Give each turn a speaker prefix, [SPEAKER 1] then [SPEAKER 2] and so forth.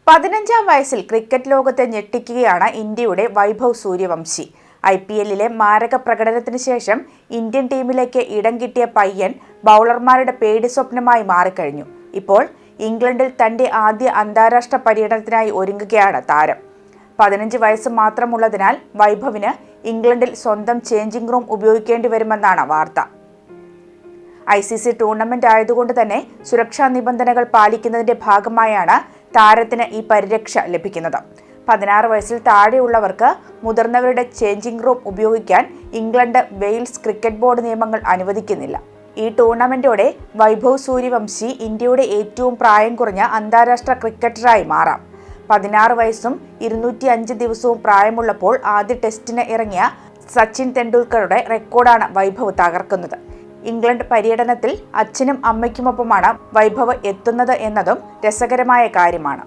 [SPEAKER 1] 15-ാം വയസ്സിൽ ക്രിക്കറ്റ് ലോകത്തെ ഞെട്ടിക്കുകയാണ് ഇന്ത്യയുടെ വൈഭവ് സൂര്യവംശി. IPL-ലെ മാരക പ്രകടനത്തിന് ശേഷം ഇന്ത്യൻ ടീമിലേക്ക് ഇടം കിട്ടിയ പയ്യൻ ബൗളർമാരുടെ പേടി സ്വപ്നമായി മാറിക്കഴിഞ്ഞു. ഇപ്പോൾ ഇംഗ്ലണ്ടിൽ തന്റെ ആദ്യ അന്താരാഷ്ട്ര പര്യടനത്തിനായി ഒരുങ്ങുകയാണ് താരം. 15 വയസ്സ് മാത്രമുള്ളതിനാൽ വൈഭവിന് ഇംഗ്ലണ്ടിൽ സ്വന്തം ചേഞ്ചിംഗ് റൂം ഉപയോഗിക്കേണ്ടി വരുമെന്നാണ് വാർത്ത. ICC ടൂർണമെന്റ് ആയതുകൊണ്ട് തന്നെ സുരക്ഷാ നിബന്ധനകൾ പാലിക്കുന്നതിന്റെ ഭാഗമായാണ് താരത്തിന് ഈ പരിരക്ഷ ലഭിക്കുന്നത്. 16 വയസ്സിൽ താഴെയുള്ളവർക്ക് മുതിർന്നവരുടെ ചേഞ്ചിംഗ് റൂം ഉപയോഗിക്കാൻ ഇംഗ്ലണ്ട്, വെയിൽസ് ക്രിക്കറ്റ് ബോർഡ് നിയമങ്ങൾ അനുവദിക്കുന്നില്ല. ഈ ടൂർണമെന്റോടെ വൈഭവ് സൂര്യവംശി ഇന്ത്യയുടെ ഏറ്റവും പ്രായം കുറഞ്ഞ അന്താരാഷ്ട്ര ക്രിക്കറ്ററായി മാറാം. 16 വയസ്സും 205 ദിവസവും പ്രായമുള്ളപ്പോൾ ആദ്യ ടെസ്റ്റിന് ഇറങ്ങിയ സച്ചിൻ തെണ്ടുൽക്കറുടെ റെക്കോർഡാണ് വൈഭവ് തകർക്കുന്നത്. ഇംഗ്ലണ്ട് പര്യടനത്തിൽ അച്ഛനും അമ്മയ്ക്കുമൊപ്പമാണ് വൈഭവ് എത്തുന്നത് എന്നതും രസകരമായ കാര്യമാണ്.